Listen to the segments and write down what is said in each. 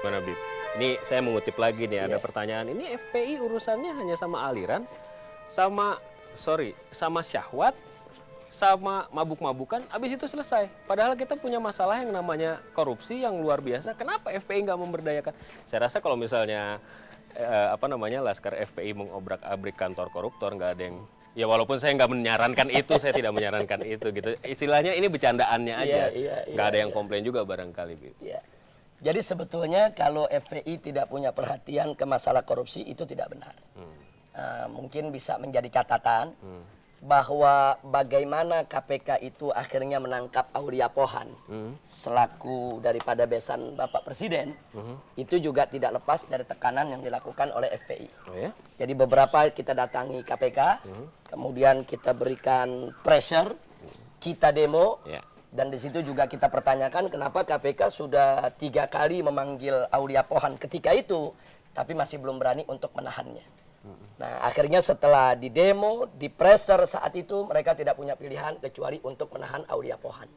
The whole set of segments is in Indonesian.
Gimana, Bib? Ini saya mengutip lagi nih, ada pertanyaan. Ini FPI urusannya hanya sama aliran, sama syahwat, sama mabuk-mabukan, habis itu selesai. Padahal kita punya masalah yang namanya korupsi yang luar biasa. Kenapa FPI nggak memberdayakan? Saya rasa kalau misalnya Laskar FPI mengobrak-abrik kantor koruptor, nggak ada yang, ya walaupun saya nggak menyarankan itu, saya tidak menyarankan itu gitu. Istilahnya ini bercandaannya aja, nggak ada yang komplain juga barangkali. Iya. Jadi sebetulnya kalau FPI tidak punya perhatian ke masalah korupsi itu tidak benar. Mungkin bisa menjadi catatan bahwa bagaimana KPK itu akhirnya menangkap Aulia Pohan selaku daripada besan Bapak Presiden, itu juga tidak lepas dari tekanan yang dilakukan oleh FPI. Oh ya? Jadi beberapa kita datangi KPK, kemudian kita berikan pressure, kita demo, dan di situ juga kita pertanyakan kenapa KPK sudah 3 kali memanggil Aulia Pohan ketika itu, tapi masih belum berani untuk menahannya. Nah, akhirnya setelah di demo, di pressure saat itu, mereka tidak punya pilihan kecuali untuk menahan Aulia Pohan.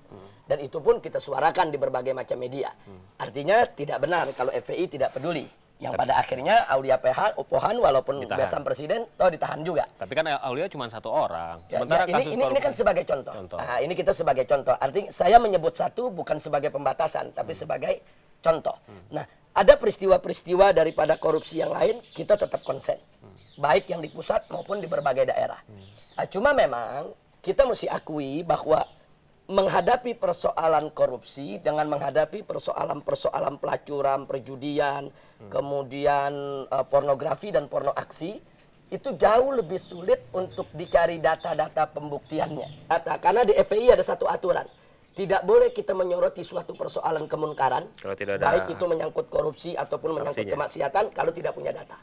Dan itu pun kita suarakan di berbagai macam media. Artinya tidak benar kalau FPI tidak peduli. Yang pada akhirnya Aulia Pohan walaupun besan presiden, ditahan juga. Tapi kan Aulia cuma 1 orang. Sementara ini kan sebagai contoh. Nah, ini kita sebagai contoh. Artinya saya menyebut satu bukan sebagai pembatasan, tapi sebagai contoh. Nah, ada peristiwa-peristiwa daripada korupsi yang lain, kita tetap konsen. Baik yang di pusat maupun di berbagai daerah. Cuma memang kita mesti akui bahwa menghadapi persoalan korupsi dengan menghadapi persoalan pelacuran, perjudian, kemudian pornografi dan porno aksi, itu jauh lebih sulit untuk dicari data-data pembuktiannya. Karena di FPI ada satu aturan. Tidak boleh kita menyoroti suatu persoalan kemunkaran, baik itu menyangkut korupsi ataupun menyangkut kemaksiatan, kalau tidak punya data.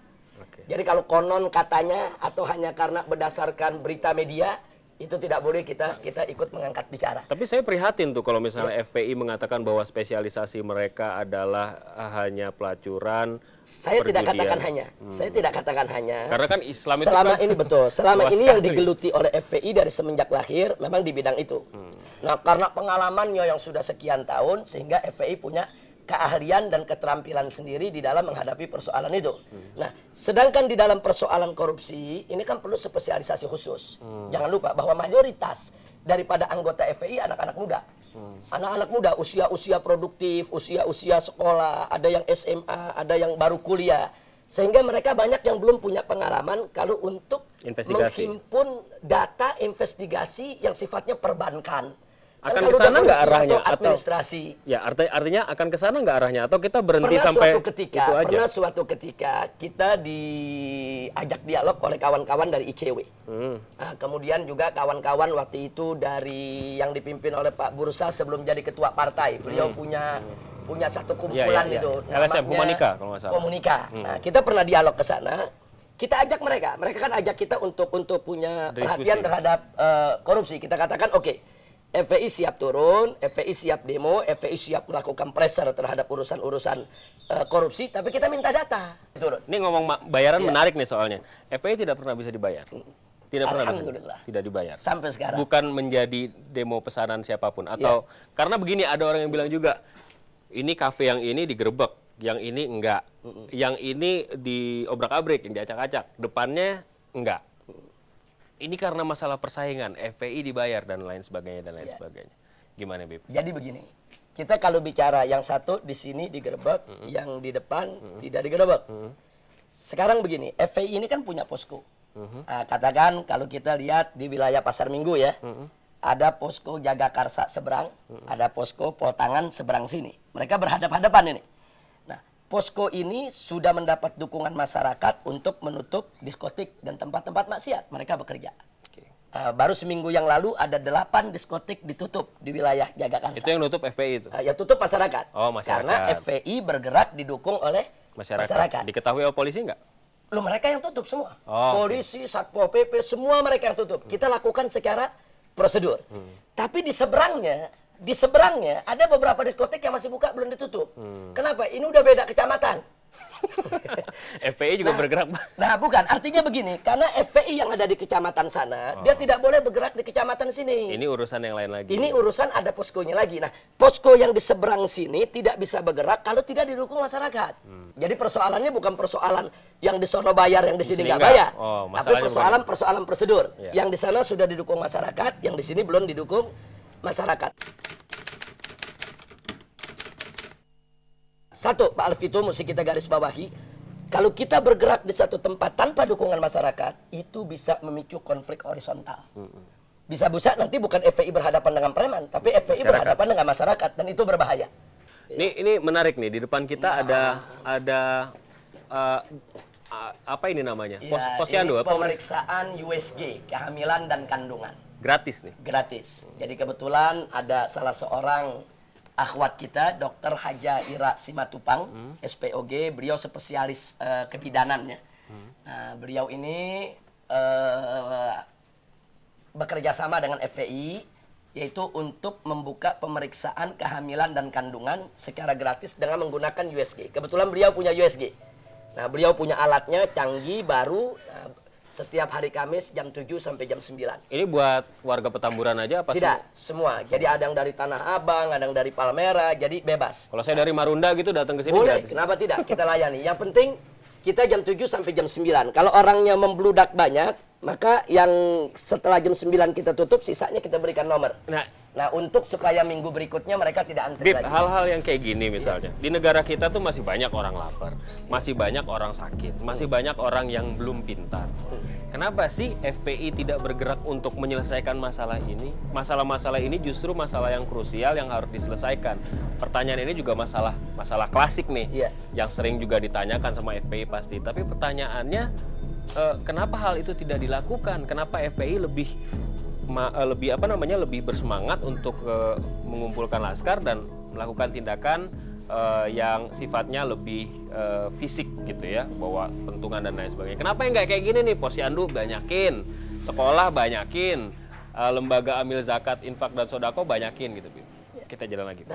Jadi kalau konon katanya atau hanya karena berdasarkan berita media, itu tidak boleh kita ikut mengangkat bicara. Tapi saya prihatin tuh kalau misalnya FPI mengatakan bahwa spesialisasi mereka adalah hanya pelacuran. Saya tidak katakan hanya. Saya tidak katakan hanya. Karena kan Islam itu selama kan ini betul. Selama ini yang digeluti oleh FPI dari semenjak lahir memang di bidang itu. Nah, karena pengalamannya yang sudah sekian tahun sehingga FPI punya keahlian dan keterampilan sendiri di dalam menghadapi persoalan itu. Nah, sedangkan di dalam persoalan korupsi, ini kan perlu spesialisasi khusus. Jangan lupa bahwa mayoritas daripada anggota FPI anak-anak muda. Anak-anak muda, usia-usia produktif, usia-usia sekolah, ada yang SMA, ada yang baru kuliah. Sehingga mereka banyak yang belum punya pengalaman kalau untuk menghimpun data investigasi yang sifatnya perbankan. Akan ke sana nggak arahnya atau administrasi? Ya, artinya akan ke sana nggak arahnya atau kita berhenti sampai itu aja? Pernah suatu ketika kita diajak dialog oleh kawan-kawan dari IKW. Nah, kemudian juga kawan-kawan waktu itu dari yang dipimpin oleh Pak Bursa sebelum jadi ketua partai. Beliau punya satu kumpulan itu. LSM Humanika kalau nggak salah. Komunika. Nah, kita pernah dialog ke sana. Kita ajak mereka. Mereka kan ajak kita untuk punya perhatian terhadap korupsi. Kita katakan oke. FPI siap turun, FPI siap demo, FPI siap melakukan pressure terhadap urusan-urusan korupsi, tapi kita minta data. Turun. Ini ngomong bayaran menarik nih soalnya. FPI tidak pernah bisa dibayar. Tidak pernah tidak dibayar. Sampai sekarang. Bukan menjadi demo pesanan siapapun atau karena begini ada orang yang bilang juga ini kafe yang ini digerebek, yang ini enggak. Yang ini diobrak-abrik, yang diacak-acak, depannya enggak. Ini karena masalah persaingan, FPI dibayar dan lain sebagainya dan lain sebagainya. Gimana, Bib? Jadi begini, kita kalau bicara yang satu di sini digerebek, yang di depan tidak digerebek. Sekarang begini, FPI ini kan punya posko. Katakan kalau kita lihat di wilayah Pasar Minggu ya, ada posko Jagakarsa seberang, ada posko Poltangan seberang sini. Mereka berhadap-hadapan ini. Posko ini sudah mendapat dukungan masyarakat untuk menutup diskotik dan tempat-tempat maksiat. Mereka bekerja. Baru seminggu yang lalu ada 8 diskotik ditutup di wilayah Jagakarsa. Itu yang nutup FPI itu? Ya tutup masyarakat. Oh, masyarakat. Karena FPI bergerak didukung oleh masyarakat. Diketahui oleh polisi nggak? Loh, mereka yang tutup semua. Polisi, Satpol PP, semua mereka yang tutup. Kita lakukan secara prosedur. Tapi di seberangnya ada beberapa diskotik yang masih buka belum ditutup. Kenapa? Ini udah beda kecamatan. FPI juga bergerak. Nah, bukan. Artinya begini, karena FPI yang ada di kecamatan sana, dia tidak boleh bergerak di kecamatan sini. Ini urusan yang lain lagi. Ini urusan ada poskonya lagi. Nah, posko yang di seberang sini tidak bisa bergerak kalau tidak didukung masyarakat. Jadi persoalannya bukan persoalan yang di sono bayar, yang di sini nggak bayar. Tapi persoalan prosedur. Yang di sana sudah didukung masyarakat, yang di sini belum didukung masyarakat. Satu, Pak Alvito, mesti kita garis bawahi, kalau kita bergerak di satu tempat tanpa dukungan masyarakat, itu bisa memicu konflik horizontal. Bisa-bisa nanti bukan FPI berhadapan dengan preman, tapi FPI berhadapan dengan masyarakat, dan itu berbahaya. Ini menarik nih, di depan kita ada apa ini namanya? Posyandu ini apa? Pemeriksaan USG, kehamilan dan kandungan. Gratis nih? Gratis. Jadi kebetulan ada salah seorang akhwat kita, Dr. Haja Ira Simatupang, SPOG, beliau spesialis kebidanannya. Nah, beliau ini bekerja sama dengan FPI, yaitu untuk membuka pemeriksaan kehamilan dan kandungan secara gratis dengan menggunakan USG. Kebetulan beliau punya USG. Nah, beliau punya alatnya canggih, baru, setiap hari Kamis jam 7 sampai jam 9. Ini buat warga Petamburan aja apa? Tidak, semua. Jadi ada yang dari Tanah Abang, ada yang dari Palmera, jadi bebas. Kalau saya dari Marunda gitu datang ke sini boleh, gratis. kenapa tidak? Kita layani. Yang penting kita jam 7 sampai jam 9. Kalau orangnya membludak banyak, maka yang setelah jam 9 kita tutup, sisanya kita berikan nomor. Nah, untuk supaya minggu berikutnya mereka tidak antri lagi. Hal-hal yang kayak gini misalnya. Di negara kita tuh masih banyak orang lapar, masih banyak orang sakit, masih banyak orang yang belum pintar. Kenapa sih FPI tidak bergerak untuk menyelesaikan masalah ini? Masalah-masalah ini justru masalah yang krusial yang harus diselesaikan. Pertanyaan ini juga masalah klasik nih, yang sering juga ditanyakan sama FPI pasti. Tapi pertanyaannya, kenapa hal itu tidak dilakukan? Kenapa FPI lebih bersemangat untuk mengumpulkan laskar dan melakukan tindakan yang sifatnya lebih fisik gitu ya, bawa pentungan dan lain sebagainya. Kenapa yang nggak kayak gini nih? Posyandu banyakin, sekolah banyakin, lembaga amil zakat, infak dan sodako banyakin gitu. Kita jalan lagi.